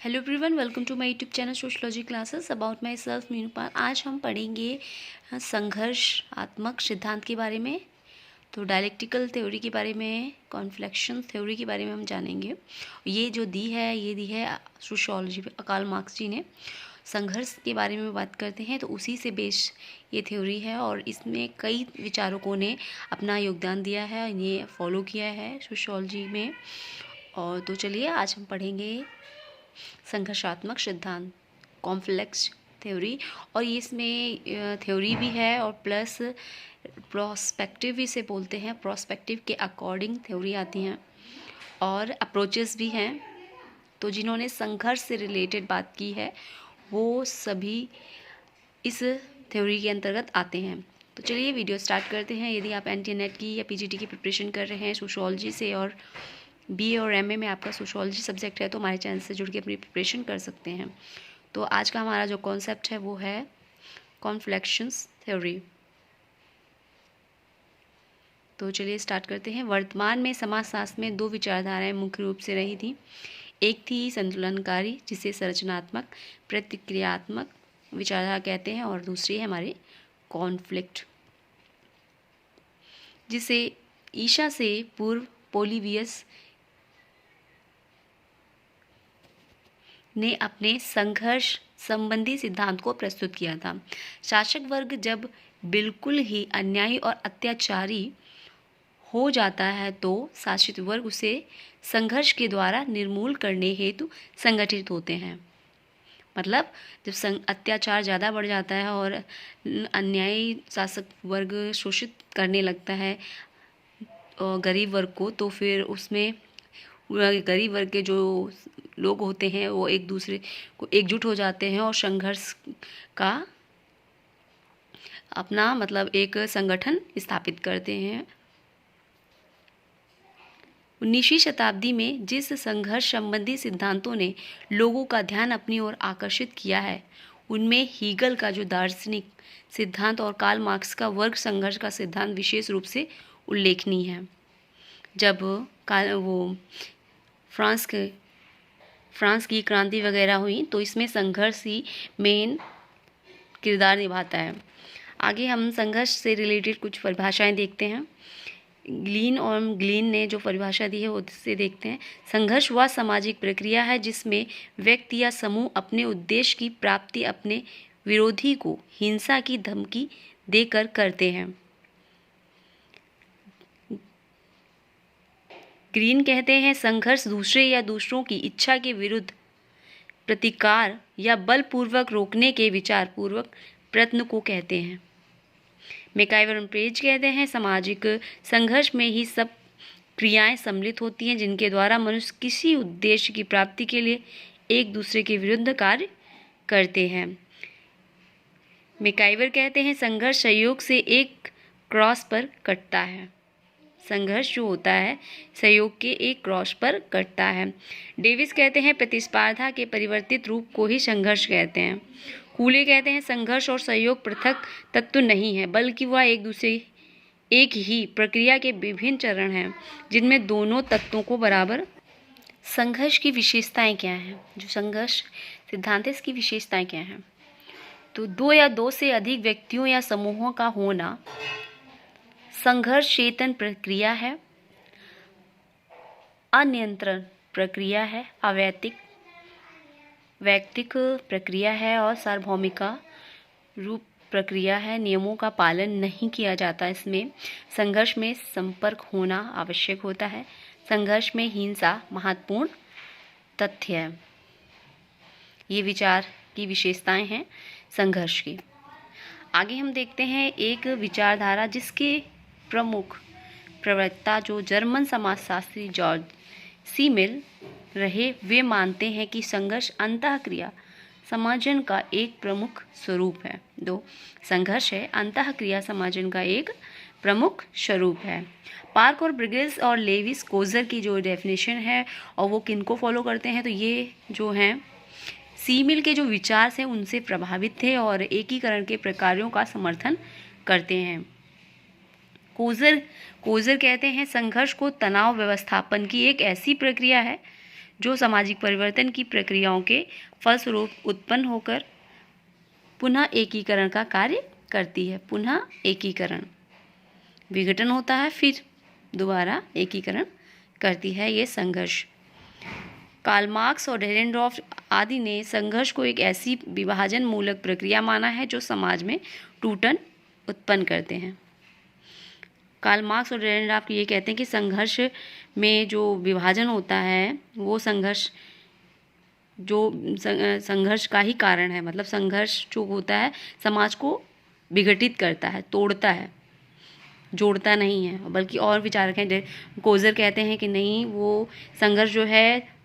Hello everyone, welcome to my YouTube channel sociology classes about myself Meenu Pal. आज हम पढ़ेंगे संघर्षात्मक सिद्धांत के बारे में। तो डायलेक्टिकल थ्योरी के बारे में, कॉन्फ्लेक्शन थ्योरी के बारे में हम जानेंगे। ये जो दी है सोशलॉजी पे कार्ल मार्क्स जी ने। संघर्ष के बारे में बात करते हैं तो उसी से बेस ये थ्योरी है और इसमें कई विचारकों ने अपना योगदान दिया है, इन्हें फॉलो किया है सोशलॉजी में। और तो चलिए आज हम पढ़ेंगे संघर्षात्मक सिद्धांत, कॉम्प्लेक्स थ्योरी। और ये इसमें थ्योरी भी है और प्लस प्रोस्पेक्टिव भी इसे बोलते हैं। प्रोस्पेक्टिव के अकॉर्डिंग थ्योरी आती हैं और अप्रोचेस भी हैं। तो जिन्होंने संघर्ष से रिलेटेड बात की है वो सभी इस थ्योरी के अंतर्गत आते हैं। तो चलिए वीडियो स्टार्ट करते हैं। यदि आप एनटीए नेट की या पीजीटी की प्रिपरेशन कर रहे हैं सोशोलॉजी से और बीए और एमए में आपका सोशोलॉजी सब्जेक्ट है तो हमारे चैनल से जुड़ के अपनी प्रिपरेशन कर सकते हैं। तो आज का हमारा जो कॉन्सेप्ट है वो है कॉन्फ्लेक्शंस थ्योरी। तो चलिए स्टार्ट करते हैं। वर्तमान में समाजशास्त्र में दो विचारधाराएं मुख्य रूप से रही थी। एक थी संतुलनकारी, जिसे संरचनात्मक प्रतिक्रियात्मक विचारधारा कहते हैं, और दूसरी है हमारी कॉन्फ्लिक्ट, जिसे ईसा से पूर्व पोलिबियस ने अपने संघर्ष संबंधी सिद्धांत को प्रस्तुत किया था। शासक वर्ग जब बिल्कुल ही अन्यायी और अत्याचारी हो जाता है तो शासित वर्ग उसे संघर्ष के द्वारा निर्मूल करने हेतु संगठित होते हैं। मतलब जब अत्याचार ज़्यादा बढ़ जाता है और अन्यायी शासक वर्ग शोषित करने लगता है गरीब वर्ग को, तो फिर उसमें गरीब वर्ग के जो लोग होते हैं वो एक दूसरे को एकजुट हो जाते हैं और संघर्ष का अपना मतलब एक संगठन स्थापित करते हैं। 19वीं शताब्दी में जिस संघर्ष संबंधी सिद्धांतों ने लोगों का ध्यान अपनी ओर आकर्षित किया है उनमें हीगल का जो दार्शनिक सिद्धांत और कार्ल मार्क्स का वर्ग संघर्ष का सिद्धांत विशेष रूप से उल्लेखनीय है। जब वो फ्रांस की क्रांति वगैरह हुई तो इसमें संघर्ष ही मेन किरदार निभाता है। आगे हम संघर्ष से रिलेटेड कुछ परिभाषाएं देखते हैं। ग्लीन ने जो परिभाषा दी है उससे देखते हैं। संघर्ष वह सामाजिक प्रक्रिया है जिसमें व्यक्ति या समूह अपने उद्देश्य की प्राप्ति अपने विरोधी को हिंसा की धमकी देकर करते हैं। ग्रीन कहते हैं संघर्ष दूसरे या दूसरों की इच्छा के विरुद्ध प्रतिकार या बलपूर्वक रोकने के विचारपूर्वक प्रयत्न को कहते हैं। मैकाइवर और पेज कहते हैं सामाजिक संघर्ष में ही सब क्रियाएं सम्मिलित होती हैं जिनके द्वारा मनुष्य किसी उद्देश्य की प्राप्ति के लिए एक दूसरे के विरुद्ध कार्य करते हैं। मैकाइवर कहते हैं संघर्ष सहयोग से एक क्रॉस पर कटता है। संघर्ष जो होता है सहयोग के एक क्रॉस पर कटता है। डेविस कहते हैं प्रतिस्पर्धा के परिवर्तित रूप को ही संघर्ष कहते हैं। कूले कहते हैं संघर्ष और सहयोग पृथक तत्व नहीं है बल्कि वह एक ही प्रक्रिया के विभिन्न चरण हैं जिनमें दोनों तत्वों को बराबर। संघर्ष की विशेषताएं क्या हैं? जो संघर्ष सिद्धांत है इसकी विशेषताएं क्या हैं? तो दो या दो से अधिक व्यक्तियों या समूहों का होना संघर्ष चेतन प्रक्रिया है, अनियंत्रण प्रक्रिया है, वैयक्तिक प्रक्रिया है और सार्वभौमिका रूप प्रक्रिया है। नियमों का पालन नहीं किया जाता। इसमें संघर्ष में संपर्क होना आवश्यक होता है। संघर्ष में हिंसा महत्वपूर्ण तथ्य है। ये विचार की विशेषताएं हैं संघर्ष की। आगे हम देखते हैं एक विचारधारा जिसके प्रमुख प्रवक्ता जो जर्मन समाजशास्त्री जॉर्ज सीमेल रहे, वे मानते हैं कि संघर्ष अंतःक्रिया समाजन का एक प्रमुख स्वरूप है। संघर्ष है अंतःक्रिया समाजन का एक प्रमुख स्वरूप है। पार्क और ब्रिगेल्स और लेविस कोजर की जो डेफिनेशन है और वो किनको फॉलो करते हैं, तो ये जो हैं सीमेल के जो विचार से उनसे प्रभावित थे और एकीकरण के प्रकारों का समर्थन करते हैं। कोजर कहते हैं संघर्ष को तनाव व्यवस्थापन की एक ऐसी प्रक्रिया है जो सामाजिक परिवर्तन की प्रक्रियाओं के फलस्वरूप उत्पन्न होकर पुनः एकीकरण का कार्य करती है। पुनः एकीकरण, विघटन होता है फिर दोबारा एकीकरण करती है ये संघर्ष। कार्ल मार्क्स और डेरेनडॉर्फ आदि ने संघर्ष को एक ऐसी विभाजन मूलक प्रक्रिया माना है जो समाज में टूटन उत्पन्न करते हैं। कार्ल मार्क्स और डेरेनडॉर्फ ये कहते हैं कि संघर्ष में जो विभाजन होता है वो संघर्ष का ही कारण है। मतलब संघर्ष जो होता है समाज को विघटित करता है, तोड़ता है, जोड़ता नहीं है। बल्कि और विचारक हैं, कोजर कहते हैं कि नहीं, वो संघर्ष जो है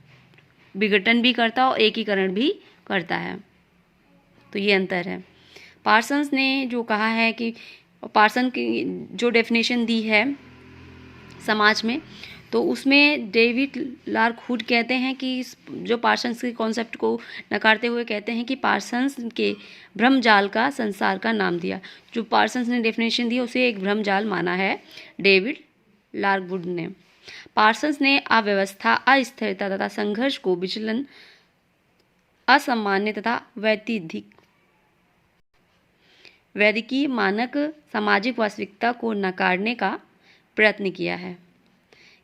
विघटन भी करता है और एकीकरण भी करता है। तो ये अंतर है। पार्सन्स ने जो कहा है कि पार्सन की जो डेफिनेशन दी है समाज में, तो उसमें डेविड लार्कवुड कहते हैं कि जो पार्सन्स के कॉन्सेप्ट को नकारते हुए कहते हैं कि पार्सन्स के भ्रमजाल का संसार का नाम दिया। जो पार्सन्स ने डेफिनेशन दी उसे एक भ्रमजाल माना है डेविड लार्कवुड ने। पार्सन्स ने अव्यवस्था, अस्थिरता तथा संघर्ष को विचलन, असामान्य तथा वैदिकीय मानक सामाजिक वास्तविकता को नकारने का प्रयत्न किया है।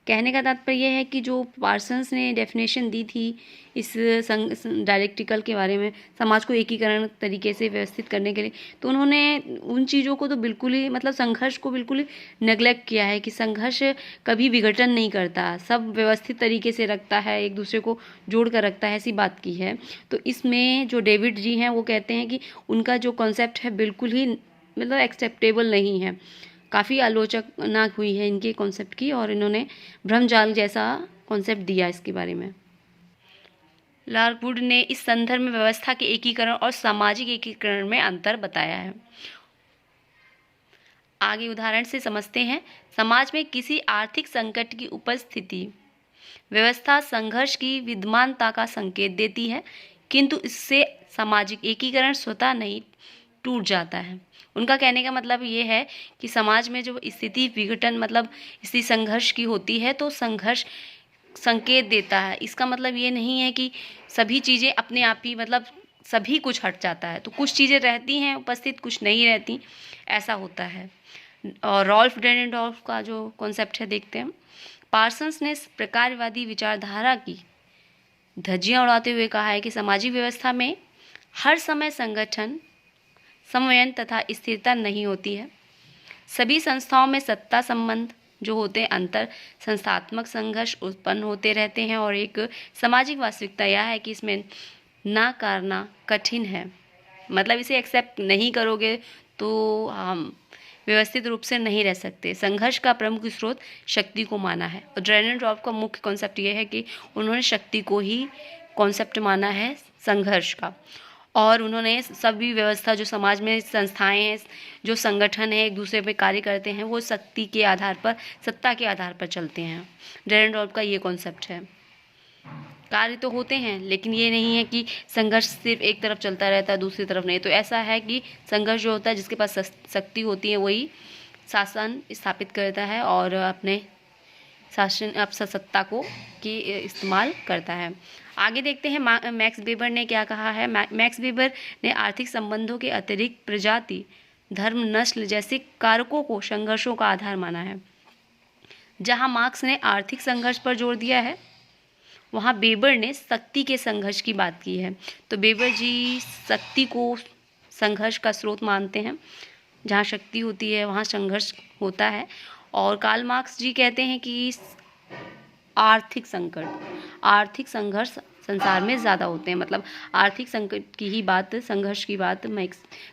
कहने का तात्पर्य यह है कि जो पार्सन्स ने डेफिनेशन दी थी इस डायलेक्टिकल के बारे में, समाज को एकीकरण तरीके से व्यवस्थित करने के लिए, तो उन्होंने उन चीज़ों को तो बिल्कुल ही, मतलब संघर्ष को बिल्कुल ही नेग्लेक्ट किया है कि संघर्ष कभी विघटन नहीं करता, सब व्यवस्थित तरीके से रखता है, एक दूसरे को जोड़ कर रखता है, ऐसी बात की है। तो इसमें जो डेविड जी हैं वो कहते हैं कि उनका जो कॉन्सेप्ट है बिल्कुल ही मतलब एक्सेप्टेबल नहीं है। काफ़ी आलोचना हुई है इनके कॉन्सेप्ट की और इन्होंने भ्रमजाल जैसा कॉन्सेप्ट दिया इसके बारे में। लार्कवुड ने इस संदर्भ में व्यवस्था के एकीकरण और सामाजिक एकीकरण में अंतर बताया है। आगे उदाहरण से समझते हैं। समाज में किसी आर्थिक संकट की उपस्थिति व्यवस्था संघर्ष की विद्यमानता का संकेत देती है, किंतु इससे सामाजिक एकीकरण स्वतः नहीं टूट जाता है। उनका कहने का मतलब ये है कि समाज में जो स्थिति विघटन मतलब स्थिति संघर्ष की होती है तो संघर्ष संकेत देता है। इसका मतलब ये नहीं है कि सभी चीज़ें अपने आप ही मतलब सभी कुछ हट जाता है, तो कुछ चीज़ें रहती हैं उपस्थित, कुछ नहीं रहती, ऐसा होता है। और रॉल्फ डेरेनडॉर्फ का जो कॉन्सेप्ट है देखते हैं। पार्सन्स ने प्रकारवादी विचारधारा की धज्जियाँ उड़ाते हुए कहा है कि सामाजिक व्यवस्था में हर समय संगठन, समन्वय तथा स्थिरता नहीं होती है। सभी संस्थाओं में सत्ता संबंध जो होते हैं अंतर संस्थात्मक संघर्ष उत्पन्न होते रहते हैं और एक सामाजिक वास्तविकता यह है कि इसमें ना करना कठिन है। मतलब इसे एक्सेप्ट नहीं करोगे तो हम व्यवस्थित रूप से नहीं रह सकते। संघर्ष का प्रमुख स्रोत शक्ति को माना है और डेरेनडॉर्फ का मुख्य कॉन्सेप्ट ये है कि उन्होंने शक्ति को ही कॉन्सेप्ट माना है संघर्ष का। और उन्होंने सभी व्यवस्था जो समाज में संस्थाएं हैं, जो संगठन है एक दूसरे पे कार्य करते हैं, वो शक्ति के आधार पर, सत्ता के आधार पर चलते हैं। डेरेनडॉर्फ का ये कॉन्सेप्ट है। कार्य तो होते हैं लेकिन ये नहीं है कि संघर्ष सिर्फ एक तरफ चलता रहता है दूसरी तरफ नहीं। तो ऐसा है कि संघर्ष जो होता है जिसके पास शक्ति होती है वही शासन स्थापित करता है और अपने शासन सत्ता को की इस्तेमाल करता है। आगे देखते हैं मैक्स वेबर ने क्या कहा है। मैक्स वेबर ने आर्थिक संबंधों के अतिरिक्त प्रजाति, धर्म, नस्ल जैसे कारकों को संघर्षों का आधार माना है। जहां मार्क्स ने आर्थिक संघर्ष पर जोर दिया है वहां वेबर ने शक्ति के संघर्ष की बात की है। तो वेबर जी शक्ति को संघर्ष का स्रोत मानते हैं। जहां शक्ति होती है वहां संघर्ष होता है। और कार्ल मार्क्स जी कहते हैं कि आर्थिक संघर्ष संसार में ज़्यादा होते हैं। मतलब आर्थिक संकट की ही बात, संघर्ष की बात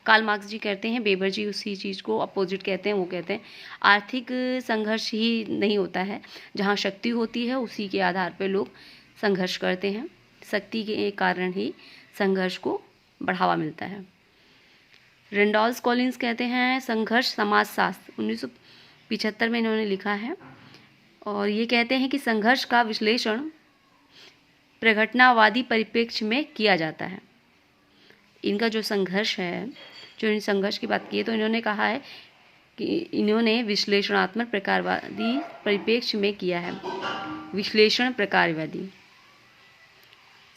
कार्ल मार्क्स जी कहते हैं। वेबर जी उसी चीज़ को अपोजिट कहते हैं। वो कहते हैं आर्थिक संघर्ष ही नहीं होता है, जहाँ शक्ति होती है उसी के आधार पर लोग संघर्ष करते हैं। शक्ति के कारण ही संघर्ष को बढ़ावा मिलता है। रेंडॉल्फ कॉलिंस कहते हैं संघर्ष समाजशास्त्र 1975 में इन्होंने लिखा है और ये कहते हैं कि संघर्ष का विश्लेषण प्रघटनावादी परिप्रेक्ष्य में किया जाता है। इनका जो संघर्ष है, जो इन संघर्ष की बात की है, तो इन्होंने कहा है कि इन्होंने विश्लेषणात्मक प्रकारवादी परिप्रेक्ष्य में किया है। विश्लेषण प्रकारवादी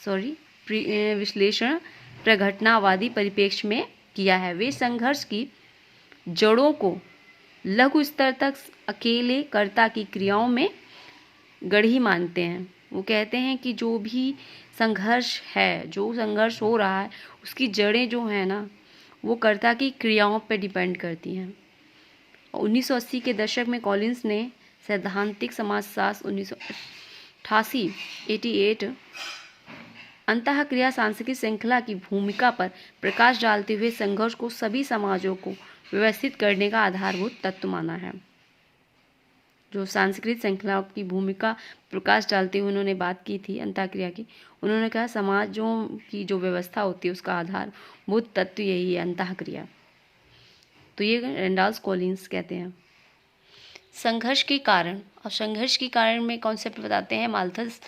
विश्लेषण प्रघटनावादी परिप्रेक्ष्य में किया है। वे संघर्ष की जड़ों को लघु स्तर तक अकेले कर्ता की क्रियाओं में गढ़ी मानते हैं। वो कहते हैं कि जो भी संघर्ष है, जो संघर्ष हो रहा है, उसकी जड़ें जो हैं ना, वो कर्ता की क्रियाओं पर डिपेंड करती हैं। 1980 के दशक में कॉलिंस ने सैद्धांतिक समाजशास्त्र 1988 अंतःक्रिया सांस्कृतिक श्रृंखला की भूमिका पर प्रकाश डालते हुए संघर्ष को सभी समाजों को व्यवस्थित करने का आधारभूत तत्व माना है। जो सांस्कृतिक श्रृंखला की भूमिका प्रकाश डालते हुए उन्होंने बात की थी अंतःक्रिया की, उन्होंने कहा समाजों की जो व्यवस्था होती है उसका आधारभूत तत्व यही है, अंतःक्रिया। तो ये रेंडॉल्फ कॉलिंस कहते हैं। संघर्ष के कारण, और संघर्ष के कारण में कॉन्सेप्ट बताते हैं माल्थस,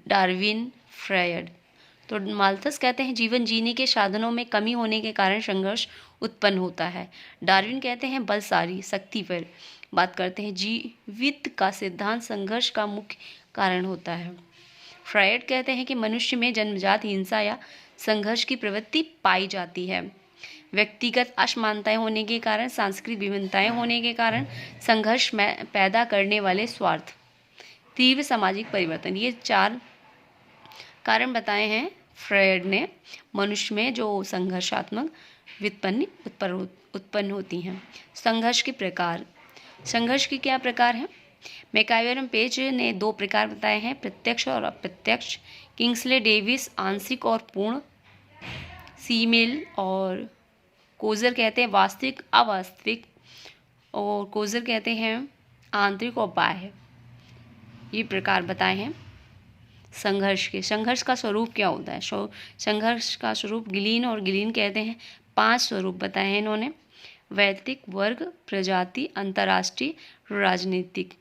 डार्विन, फ्रायड। तो माल्थस कहते हैं जीवन जीने के साधनों में कमी होने के कारण संघर्ष उत्पन्न होता है। डार्विन कहते हैं बलशाली शक्ति पर बात करते हैं, जीवित का सिद्धांत संघर्ष का मुख्य कारण होता है। फ्रायड कहते हैं कि मनुष्य में जन्मजात हिंसा या संघर्ष की प्रवृत्ति पाई जाती है। व्यक्तिगत असमानताएं होने के कारण, सांस्कृतिक विभिन्नताएं होने के कारण संघर्ष में पैदा करने वाले स्वार्थ, तीव्र सामाजिक परिवर्तन, ये 4 कारण बताए हैं फ्रायड ने मनुष्य में जो संघर्षात्मक उत्पन्न होती हैं। संघर्ष के प्रकार, संघर्ष के क्या प्रकार हैं? मैकाइवर एवं पेज ने 2 प्रकार बताए हैं, प्रत्यक्ष और अप्रत्यक्ष। किंग्सले डेविस आंशिक और पूर्ण। सीमेल और कोजर कहते हैं वास्तविक अवास्तविक, और कोजर कहते हैं आंतरिक और बाह्य। ये प्रकार बताए हैं संघर्ष के। संघर्ष का स्वरूप क्या होता है? संघर्ष का स्वरूप गिलीन और गिलीन कहते हैं 5 स्वरूप बताए हैं इन्होंने, वैयक्तिक, वर्ग, प्रजाति, अंतर्राष्ट्रीय, राजनीतिक।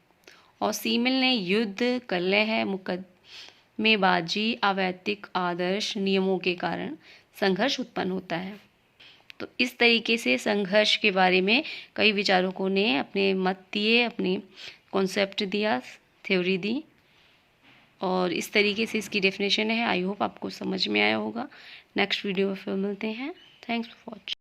और सीमेल ने युद्ध, कलह, मुकदमेबाजी, अवैयक्तिक आदर्श नियमों के कारण संघर्ष उत्पन्न होता है। तो इस तरीके से संघर्ष के बारे में कई विचारकों ने अपने मत दिए, अपने कॉन्सेप्ट दिया, थ्योरी दी, और इस तरीके से इसकी डेफिनेशन है। आई होप आपको समझ में आया होगा। नेक्स्ट वीडियो में फिर मिलते हैं। Thanks for watching.